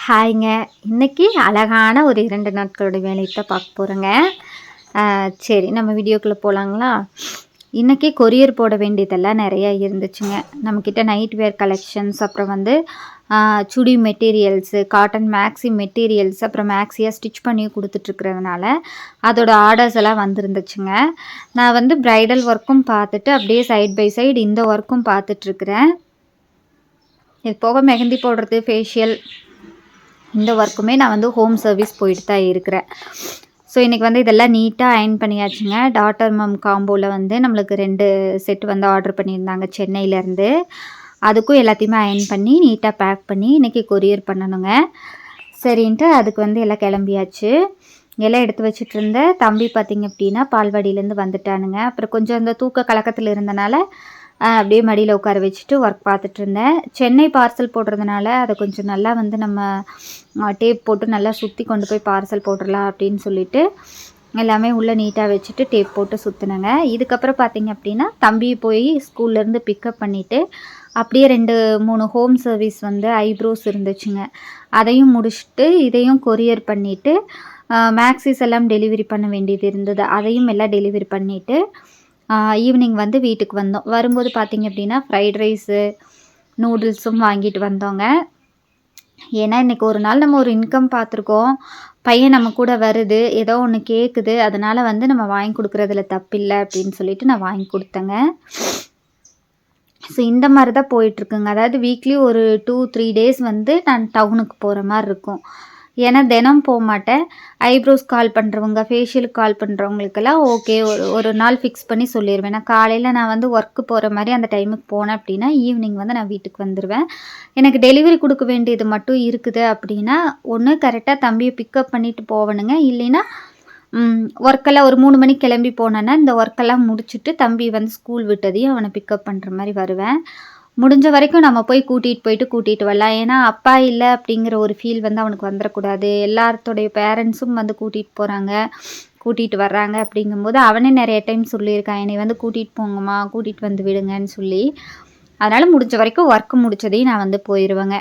ஹாய்ங்க. இன்னைக்கு அழகான ஒரு 2 நாட்களோட வேலைய தான் பார்க்க போறோங்க. சரி நம்ம வீடியோக்குள்ள போலாங்களா? இன்னைக்கு கொரியர் போட வேண்டியதெல்லாம் நெறைய இருந்துச்சுங்க. நம்மக்கிட்ட நைட் வேர் கலெக்ஷன்ஸ், அப்புறம் வந்து சுடி மெட்டீரியல்ஸு, காட்டன் மேக்ஸி மெட்டீரியல்ஸ், அப்புறம் மேக்ஸியா ஸ்டிச் பண்ணி குடுத்துட்ருக்கிறதுனால, அதோட ஆர்டர்ஸ் எல்லாம் வந்திருந்துச்சுங்க. நான் வந்து பிரைடல் ஒர்க்கும் பார்த்துட்டு, அப்படியே சைட் பை சைடு இந்த ஒர்க்கும் பார்த்துட்ருக்கிறேன். இது போக மெஹந்தி போடுறது, ஃபேஷியல் இந்த ஒர்க்குமே நான் வந்து ஹோம் சர்வீஸ் போயிட்டு தான் இருக்கிறேன். ஸோ இன்றைக்கி வந்து இதெல்லாம் நீட்டாக அயர்ன் பண்ணியாச்சுங்க. டாட்டர் மம் காம்போவில் வந்து நம்மளுக்கு 2 செட் வந்து ஆர்டர் பண்ணியிருந்தாங்க சென்னையிலேருந்து. அதுக்கும் எல்லாத்தையுமே அயர்ன் பண்ணி நீட்டாக பேக் பண்ணி இன்றைக்கி கொரியர் பண்ணணுங்க. சரின்ட்டு அதுக்கு வந்து எல்லாம் கிளம்பியாச்சு. எல்லாம் எடுத்து வச்சுட்டு இருந்த தம்பி பார்த்திங்க அப்படின்னா பால்வாடியிலேருந்து வந்துட்டானுங்க. அப்புறம் கொஞ்சம் அந்த தூக்க கலக்கத்தில் இருந்தனால அப்படியே மடியில் உட்கார வச்சுட்டு ஒர்க் பார்த்துட்டு இருந்தேன். சென்னை பார்சல் போடுறதுனால அதை கொஞ்சம் நல்லா வந்து நம்ம டேப் போட்டு நல்லா சுற்றி கொண்டு போய் பார்சல் போட்டுடலாம் அப்படின்னு சொல்லிட்டு எல்லாமே உள்ளே நீட்டாக வச்சுட்டு டேப் போட்டு சுற்றினேங்க. இதுக்கப்புறம் பார்த்திங்க அப்படின்னா தம்பி போய் ஸ்கூல்லேருந்து பிக்கப் பண்ணிவிட்டு அப்படியே 2-3 ஹோம் சர்வீஸ் வந்து ஐப்ரோஸ் இருந்துச்சுங்க. அதையும் முடிச்சுட்டு இதையும் கொரியர் பண்ணிவிட்டு மேக்ஸிஸ் எல்லாம் டெலிவரி பண்ண வேண்டியது இருந்தது. அதையும் எல்லாம் டெலிவரி பண்ணிவிட்டு ஈவினிங் வந்து வீட்டுக்கு வந்தோம். வரும்போது பார்த்திங்க அப்படின்னா ஃப்ரைட் ரைஸு, நூடுல்ஸும் வாங்கிட்டு வந்தோங்க. ஏன்னா இன்றைக்கி ஒரு நாள் நம்ம ஒரு இன்கம் பார்த்துருக்கோம். பையன் நம்ம கூட வருது, ஏதோ ஒன்று கேட்குது, அதனால் வந்து நம்ம வாங்கி கொடுக்குறதுல தப்பில்லை அப்படின்னு சொல்லிட்டு நான் வாங்கி கொடுத்தேங்க. ஸோ இந்த மாதிரி தான் போயிட்டுருக்குங்க. அதாவது வீக்லி ஒரு 2-3 டேஸ் வந்து நான் டவுனுக்கு போகிற மாதிரி இருக்கும். ஏன்னா தினம் போக மாட்டேன். ஐப்ரோஸ் கால் பண்ணுறவங்க, ஃபேஷியலுக்கு கால் பண்ணுறவங்களுக்கெல்லாம் ஓகே ஒரு நாள் ஃபிக்ஸ் பண்ணி சொல்லிடுவேன். நான் காலையில் நான் வந்து ஒர்க்கு போகிற மாதிரி அந்த டைமுக்கு போனேன் அப்படின்னா ஈவினிங் வந்து நான் வீட்டுக்கு வந்துடுவேன். எனக்கு டெலிவரி கொடுக்க வேண்டியது மட்டும் இருக்குது அப்படின்னா ஒன்று கரெக்டாக தம்பியை பிக்கப் பண்ணிவிட்டு போகணுங்க. இல்லைன்னா ஒர்க்கெல்லாம் ஒரு 3 மணிக்கு கிளம்பி போனேன்னா இந்த ஒர்க்கெல்லாம் முடிச்சுட்டு தம்பி வந்து ஸ்கூல் விட்டதையும் அவனை பிக்கப் பண்ணுற மாதிரி வருவேன். முடிஞ்ச வரைக்கும் நம்ம போய் கூட்டிகிட்டு வரலாம். ஏன்னா அப்பா இல்லை அப்படிங்கிற ஒரு ஃபீல் வந்து அவனுக்கு வந்துடக்கூடாது. எல்லாத்தோடைய பேரண்ட்ஸும் வந்து கூட்டிகிட்டு வர்றாங்க அப்படிங்கும்போது அவனே நிறைய டைம் சொல்லியிருக்கான், என்னை வந்து கூட்டிகிட்டு போங்கம்மா, கூட்டிகிட்டு வந்து விடுங்கன்னு சொல்லி. அதனால் முடிஞ்ச வரைக்கும் ஒர்க்கு முடித்ததையும் நான் வந்து போயிடுவேங்க.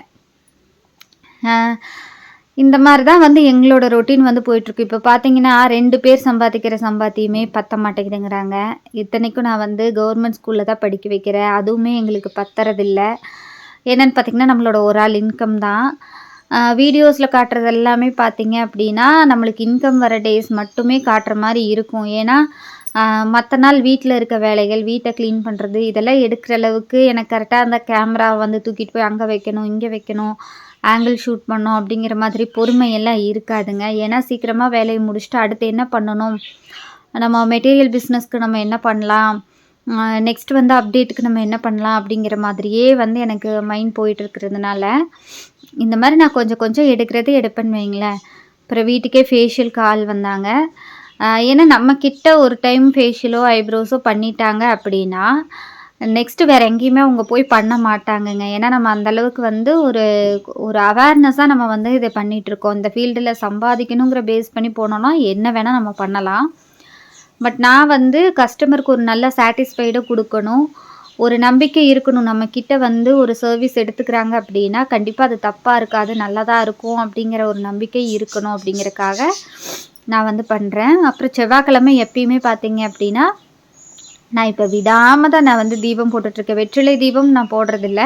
இந்த மாதிரி தான் வந்து எங்களோட ரொட்டீன் வந்து போயிட்டுருக்கு. இப்போ பார்த்தீங்கன்னா 2 பேர் சம்பாதிக்கிற சம்பாத்தியமே பத்த மாட்டேங்குதுங்கிறாங்க. இத்தனைக்கும் நான் வந்து கவர்மெண்ட் ஸ்கூலில் தான் படிக்க வைக்கிறேன். அதுவுமே எங்களுக்கு பத்துறதில்ல. என்னென்னு பார்த்திங்கன்னா நம்மளோட ஒரு ஆள் இன்கம் தான். வீடியோஸில் காட்டுறது எல்லாமே பார்த்திங்க அப்படின்னா நம்மளுக்கு இன்கம் வர டேஸ் மட்டுமே காட்டுற மாதிரி இருக்கும். ஏன்னா மற்ற நாள் வீட்டில் இருக்க வேலைகள், வீட்டை க்ளீன் பண்ணுறது இதெல்லாம் எடுக்கிற அளவுக்கு எனக்கு கரெக்டாக அந்த கேமரா வந்து தூக்கிட்டு போய் அங்கே வைக்கணும், இங்கே வைக்கணும், ஆங்கிள் ஷூட் பண்ணோம் அப்படிங்கிற மாதிரி பொறுமையெல்லாம் இருக்காதுங்க. ஏன்னா சீக்கிரமாக வேலையை முடிச்சுட்டு அடுத்து என்ன பண்ணணும், நம்ம மெட்டீரியல் பிஸ்னஸ்க்கு நம்ம என்ன பண்ணலாம், நெக்ஸ்ட் வந்து அப்டேட்டுக்கு நம்ம என்ன பண்ணலாம் அப்படிங்கிற மாதிரியே வந்து எனக்கு மைண்ட் போயிட்டுருக்கிறதுனால இந்த மாதிரி நான் கொஞ்சம் எடுப்பேன்னு வைங்களேன். அப்புறம் வீட்டுக்கே ஃபேஷியலுக்கு ஆள் வந்தாங்க. ஏன்னா நம்மக்கிட்ட ஒரு டைம் ஃபேஷியலோ ஐப்ரோஸோ பண்ணிட்டாங்க அப்படின்னா நெக்ஸ்ட்டு வேறு எங்கேயுமே அவங்க போய் பண்ண மாட்டாங்கங்க. ஏன்னா நம்ம அந்தளவுக்கு வந்து ஒரு அவேர்னஸாக நம்ம வந்து இதை பண்ணிகிட்ருக்கோம். இந்த ஃபீல்டில் சம்பாதிக்கணுங்கிற பேஸ் பண்ணி போனோன்னா என்ன வேணால் நம்ம பண்ணலாம். பட் நான் வந்து கஸ்டமருக்கு ஒரு நல்ல சாட்டிஸ்ஃபைடாக கொடுக்கணும், ஒரு நம்பிக்கை இருக்கணும். நம்மக்கிட்ட வந்து ஒரு சர்வீஸ் எடுத்துக்கிறாங்க அப்படின்னா கண்டிப்பாக அது தப்பாக இருக்காது, நல்லதாக இருக்கும் அப்படிங்கிற ஒரு நம்பிக்கை இருக்கணும் அப்படிங்கிறக்காக நான் வந்து பண்ணுறேன். அப்புறம் செவ்வாய்க்கிழமை எப்பயுமே பார்த்தீங்க அப்படின்னா நான் இப்போ விடாமல் தான் நான் வந்து தீபம் போட்டுட்ருக்கேன். வெற்றிலை தீபம் நான் போடுறதில்ல.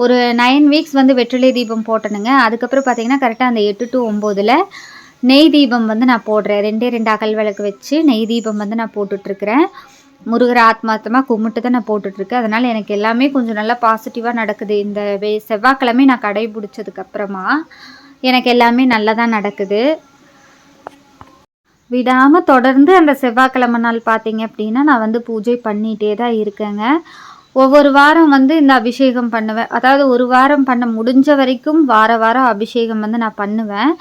ஒரு 9 வீக்ஸ் வந்து வெற்றிலை தீபம் போட்டேனுங்க. அதுக்கப்புறம் பார்த்திங்கன்னா கரெக்டாக அந்த 8 to 9ல் நெய் தீபம் வந்து நான் போடுறேன். 2 அகல் விளக்கு வச்சு நெய் தீபம் வந்து நான் போட்டுட்ருக்கிறேன். முருகரை ஆத்மார்த்தமாக கும்பிட்டு தான் நான் போட்டுட்ருக்கேன். அதனால் எனக்கு எல்லாமே கொஞ்சம் நல்லா பாசிட்டிவாக நடக்குது. இந்த செவ்வாய்க்கிழமை நான் கடைபிடிச்சதுக்கப்புறமா எனக்கு எல்லாமே நல்லா தான் நடக்குது. விடாமல் தொடர்ந்து அந்த செவ்வாய்க்கிழமை நாள் பார்த்திங்க அப்படின்னா நான் வந்து பூஜை பண்ணிகிட்டே தான் இருக்கேங்க. ஒவ்வொரு வாரம் வந்து இந்த அபிஷேகம் பண்ணுவேன். அதாவது ஒரு வாரம் பண்ண முடிஞ்ச வரைக்கும் வாரம் அபிஷேகம் வந்து நான் பண்ணுவேன்.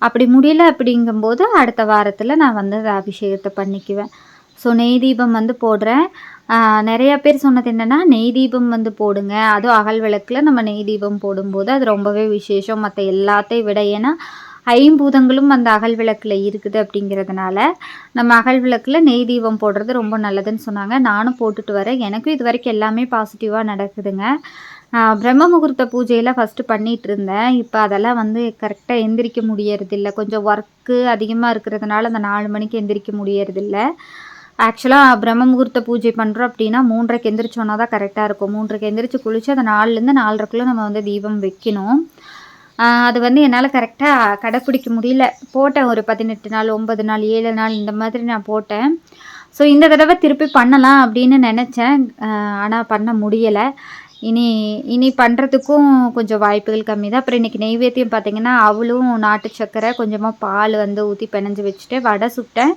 அப்படி முடியல அப்படிங்கும்போது அடுத்த வாரத்தில் நான் வந்து அந்த அபிஷேகத்தை பண்ணிக்குவேன். ஸோ நெய் தீபம் வந்து போடுறேன். நிறையா பேர் சொன்னது என்னென்னா நெய் தீபம் வந்து போடுங்க, அதுவும் அகல் விளக்கில் நம்ம நெய் தீபம் போடும்போது அது ரொம்பவே விசேஷம் மற்ற எல்லாத்தையும் விட. ஏன்னா 5 பூதங்களும் அந்த அகல் விளக்கில் இருக்குது அப்படிங்கிறதுனால நம்ம அகல் விளக்கில் நெய் தீபம் போடுறது ரொம்ப நல்லதுன்னு சொன்னாங்க. நானும் போட்டுட்டு வரேன். எனக்கும் இது வரைக்கும் எல்லாமே பாசிட்டிவாக நடக்குதுங்க. பிரம்ம முகூர்த்த பூஜையெல்லாம் ஃபஸ்ட்டு பண்ணிகிட்ருந்தேன். இப்போ அதெல்லாம் வந்து கரெக்டாக எந்திரிக்க முடியறதில்ல. கொஞ்சம் ஒர்க்கு அதிகமாக இருக்கிறதுனால அந்த 4 மணிக்கு எந்திரிக்க முடியறதில்ல. ஆக்சுவலாக பிரம்ம முகூர்த்த பூஜை பண்ணுறோம் அப்படின்னா 3:30க்கு எந்திரிச்சோன்னா தான் கரெக்டாக இருக்கும். 3:30க்கு எந்திரிச்சு குளிச்சு அந்த 4லேருந்து 4:30க்குள்ளே நம்ம வந்து தீபம் வைக்கணும். அது வந்து என்னால் கரெக்டாக கடைப்பிடிக்க முடியல. போட்டேன் ஒரு 18 நாள், 9 நாள், 7 நாள் இந்த மாதிரி நான் போட்டேன். ஸோ இந்த தடவை திருப்பி பண்ணலாம் அப்படின்னு நினச்சேன். ஆனால் பண்ண முடியலை. இனி பண்ணுறதுக்கும் கொஞ்சம் வாய்ப்புகள் கம்மி தான். அப்புறம் இன்றைக்கி நெய்வேத்தியம் பார்த்திங்கன்னா அவளும் நாட்டு சர்க்கரை கொஞ்சமாக பால் வந்து ஊற்றி பிணைஞ்சு வச்சுட்டு வடை சுட்டேன்.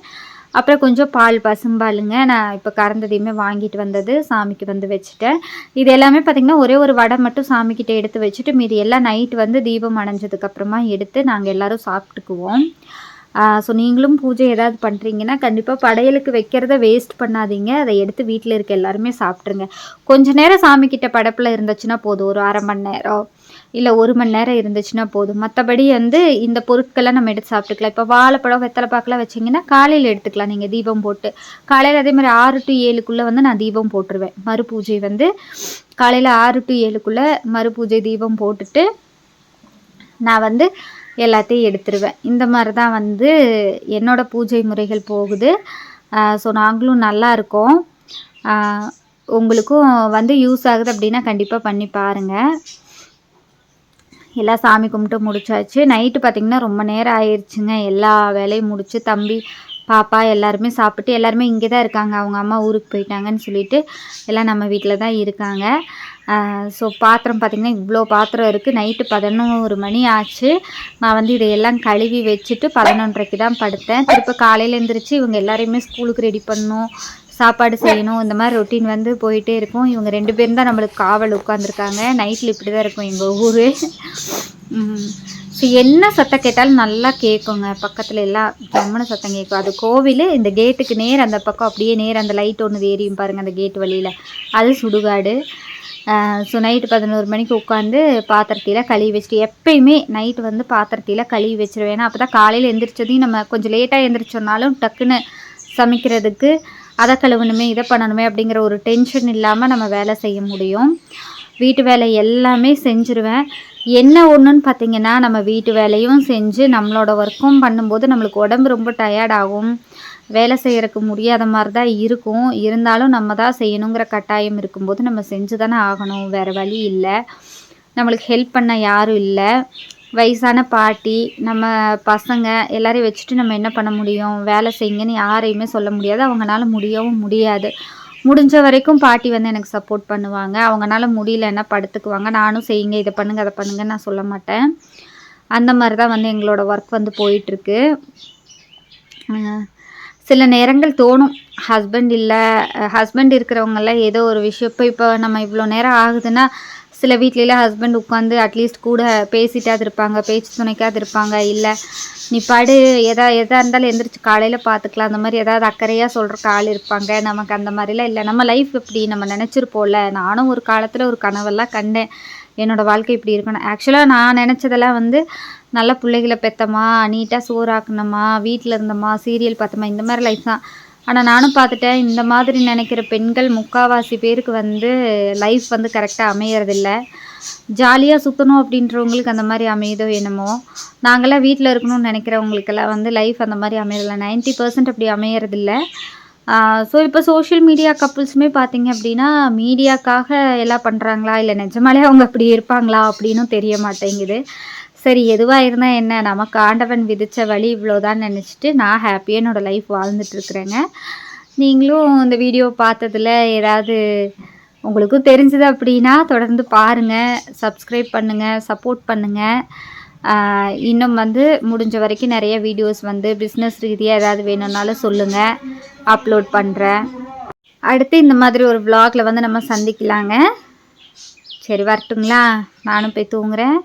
அப்புறம் கொஞ்சம் பால் பசும்பாலுங்க நான் இப்போ கறந்ததையுமே வாங்கிட்டு வந்தது சாமிக்கு வந்து வச்சுட்டேன். இது எல்லாமே பார்த்திங்கன்னா ஒரே ஒரு வடை மட்டும் சாமிக்கிட்ட எடுத்து வச்சுட்டு மீதி எல்லாம் நைட்டு வந்து தீபம் அணைஞ்சதுக்கப்புறமா எடுத்து நாங்கள் எல்லோரும் சாப்பிட்டுக்குவோம். ஸோ நீங்களும் பூஜை ஏதாவது பண்ணுறீங்கன்னா கண்டிப்பாக படையலுக்கு வைக்கிறத வேஸ்ட் பண்ணாதீங்க. அதை எடுத்து வீட்டில் இருக்க எல்லாருமே சாப்பிட்ருங்க. கொஞ்சம் நேரம் சாமிக்கிட்ட படைப்பில் இருந்துச்சுன்னா போதும். ஒரு 1/2 மணி நேரம் இல்லை 1 மணி நேரம் இருந்துச்சுன்னா போதும். மற்றபடி வந்து இந்த பொருட்கள்லாம் நம்ம எடுத்து சாப்பிட்டுக்கலாம். இப்போ வாழைப்பழம் வெத்தலை பாக்கெலாம் வச்சிங்கன்னா காலையில் எடுத்துக்கலாம் நீங்கள் தீபம் போட்டு. காலையில் அதே மாதிரி 6 to 7க்குள்ளே வந்து நான் தீபம் போட்டுருவேன். மறுபூஜை வந்து காலையில் 6 to 7க்குள்ளே மறுபூஜை தீபம் போட்டுட்டு நான் வந்து எல்லாத்தையும் எடுத்துருவேன். இந்த மாதிரி தான் வந்து என்னோடய பூஜை முறைகள் போகுது. ஸோ நாங்களும் நல்லா இருக்கோம். உங்களுக்கும் வந்து யூஸ் ஆகுது அப்படின்னா கண்டிப்பாக பண்ணி பாருங்கள். எல்லாம் சாமி கும்பிட்டு முடிச்சாச்சு. நைட்டு பார்த்திங்கன்னா ரொம்ப நேரம் ஆயிடுச்சுங்க. எல்லா வேலையும் முடித்து தம்பி பாப்பா எல்லாருமே சாப்பிட்டு எல்லாருமே இங்கே தான் இருக்காங்க. அவங்க அம்மா ஊருக்கு போயிட்டாங்கன்னு சொல்லிட்டு எல்லாம் நம்ம வீட்டில் தான் இருக்காங்க. ஸோ பாத்திரம் பார்த்திங்கன்னா இவ்வளோ பாத்திரம் இருக்குது. நைட்டு 11 மணி ஆச்சு. நான் வந்து இதையெல்லாம் கழுவி வச்சுட்டு 11:30க்கு தான் படுத்தேன். திருப்ப காலையில் எழுந்திரிச்சு இவங்க எல்லாரையுமே ஸ்கூலுக்கு ரெடி பண்ணணும், சாப்பாடு செய்யணும். இந்த மாதிரி ரொட்டீன் வந்து போயிட்டே இருக்கும். இவங்க 2 பேரும் தான் நம்மளுக்கு காவல் உட்காந்துருக்காங்க. நைட்டில் இப்படி தான் இருக்கும் எங்கள் ஊர். ஸோ என்ன சத்தம் கேட்டாலும் நல்லா கேட்குங்க. பக்கத்தில் எல்லாம் ஜம்முன சத்தம் கேட்கும். அது கோவில். இந்த கேட்டுக்கு நேர் அந்த பக்கம் அப்படியே நேர் அந்த லைட் ஒன்று ஏறியும் பாருங்கள் அந்த கேட்டு வழியில், அது சுடுகாடு. ஸோ நைட்டு 11 மணிக்கு உட்காந்து பாத்திரத்தில் கழுவி வச்சுட்டு எப்பயுமே நைட்டு வந்து பாத்திரத்தில் கழுவி வச்சுருவேன். ஏன்னா அப்போ தான் காலையில் எந்திரிச்சதையும் நம்ம கொஞ்சம் லேட்டாக எந்திரிச்சோன்னாலும் டக்குன்னு சமைக்கிறதுக்கு அதை கழுவணுமே இதை பண்ணணுமே அப்படிங்கிற ஒரு டென்ஷன் இல்லாமல் நம்ம வேலை செய்ய முடியும். வீட்டு வேலை எல்லாமே செஞ்சுருவேன். என்ன ஒன்றுன்னு பார்த்திங்கன்னா நம்ம வீட்டு வேலையும் செஞ்சு நம்மளோட ஒர்க்கும் பண்ணும்போது நம்மளுக்கு உடம்பு ரொம்ப டயர்டாகும். வேலை செய்கிறதுக்கு முடியாத மாதிரி தான் இருக்கும். இருந்தாலும் நம்ம தான் செய்யணுங்கிற கட்டாயம் இருக்கும்போது நம்ம செஞ்சு தானே ஆகணும். வேறு வழி இல்லை. நம்மளுக்கு ஹெல்ப் பண்ண யாரும் இல்லை. வயசான பாட்டி நம்ம பசங்க எல்லாரையும் வச்சுட்டு நம்ம என்ன பண்ண முடியும்? வேலை செய்யுங்கன்னு யாரையுமே சொல்ல முடியாது. அவங்களால முடியவும் முடியாது. முடிஞ்ச வரைக்கும் பாட்டி வந்து எனக்கு சப்போர்ட் பண்ணுவாங்க. அவங்களால முடியலன்னா படுத்துக்குவாங்க. நானும் செய்யுங்க இதை பண்ணுங்கள் அதை பண்ணுங்கன்னு நான் சொல்ல மாட்டேன். அந்த மாதிரி தான் வந்து எங்களோட ஒர்க் வந்து போயிட்டுருக்கு. சில நேரங்கள் தோணும் ஹஸ்பண்ட் இருக்கிறவங்கெல்லாம் ஏதோ ஒரு விஷயம் இப்போ நம்ம இவ்வளோ நேரம் ஆகுதுன்னா சில வீட்லலாம் ஹஸ்பண்ட் உட்காந்து அட்லீஸ்ட் கூட பேசிட்டாது இருப்பாங்க, பேச்சு துணைக்காது இருப்பாங்க. இல்லை நீ படு எதா இருந்தாலும் எந்திரிச்சு காலையில் பார்த்துக்கலாம், அந்த மாதிரி ஏதாவது அக்கறையாக சொல்கிறக்கு ஆள் இருப்பாங்க. நமக்கு அந்த மாதிரிலாம் இல்லை. நம்ம லைஃப் இப்படி நம்ம நினச்சிருப்போம்ல. நானும் ஒரு காலத்தில் ஒரு கனவெல்லாம் கண்டேன், என்னோடய வாழ்க்கை இப்படி இருக்கணும். ஆக்சுவலாக நான் நினச்சதெல்லாம் வந்து நல்ல பிள்ளைகளை பெற்றமா, நீட்டாக சோறாக்கணுமா, வீட்டில் இருந்தோமா, சீரியல் பார்த்தோமா, இந்த மாதிரி லைஃப் தான். ஆனால் நானும் பார்த்துட்டேன், இந்த மாதிரி நினைக்கிற பெண்கள் முக்கால்வாசி பேருக்கு வந்து லைஃப் வந்து கரெக்டாக அமையறதில்ல. ஜாலியாக சுற்றணும் அப்படின்றவங்களுக்கு அந்த மாதிரி அமையுதோ என்னமோ. நாங்களாம் வீட்டில் இருக்கணும்னு நினைக்கிறவங்களுக்கெல்லாம் வந்து லைஃப் அந்த மாதிரி அமையறதில்ல. 90% அப்படி அமையறதில்ல. ஸோ இப்போ சோஷியல் மீடியா கப்புள்ஸுமே பார்த்திங்க அப்படின்னா மீடியாக்காக எல்லாம் பண்ணுறாங்களா இல்லை நிஜமாலே அவங்க அப்படி இருப்பாங்களா அப்படின்னும் தெரிய மாட்டேங்குது. சரி எதுவாக இருந்தால் என்ன, நமக்கு ஆண்டவன் விதித்த வழி இவ்வளோதான் நினச்சிட்டு நான் ஹாப்பியாக என்னோடய லைஃப் வாழ்ந்துட்டுருக்குறேங்க. நீங்களும் இந்த வீடியோ பார்த்ததில் ஏதாவது உங்களுக்கும் தெரிஞ்சது அப்படின்னா தொடர்ந்து பாருங்கள், சப்ஸ்கிரைப் பண்ணுங்கள், சப்போர்ட் பண்ணுங்கள். இன்னும் வந்து முடிஞ்ச வரைக்கும் நிறைய வீடியோஸ் வந்து பிஸ்னஸ் ரீதியாக ஏதாவது வேணும்னாலும் சொல்லுங்கள், அப்லோட் பண்ணுறேன். அடுத்து இந்த மாதிரி ஒரு vlogல வந்து நம்ம சந்திக்கலாங்க. சரி வரட்டுங்களா? நானும் போய் தூங்குறேன்.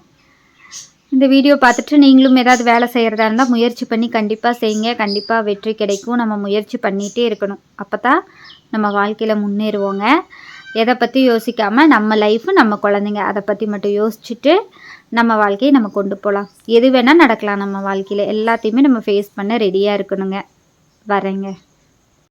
இந்த வீடியோ பார்த்துட்டு நீங்களும் ஏதாவது வேலை செய்கிறதா இருந்தால் முயற்சி பண்ணி கண்டிப்பாக செய்யுங்க. கண்டிப்பாக வெற்றி கிடைக்கும். நம்ம முயற்சி பண்ணிகிட்டே இருக்கணும். அப்போ தான் நம்ம வாழ்க்கையில் முன்னேறுவோங்க. எதை பற்றி யோசிக்காமல் நம்ம லைஃபு நம்ம குழந்தைங்க அதை பற்றி மட்டும் யோசிச்சுட்டு நம்ம வாழ்க்கையை நம்ம கொண்டு போகலாம். எது வேணால் நடக்கலாம் நம்ம வாழ்க்கையில். எல்லாத்தையுமே நம்ம ஃபேஸ் பண்ண ரெடியாக இருக்கணுங்க. வரேங்க.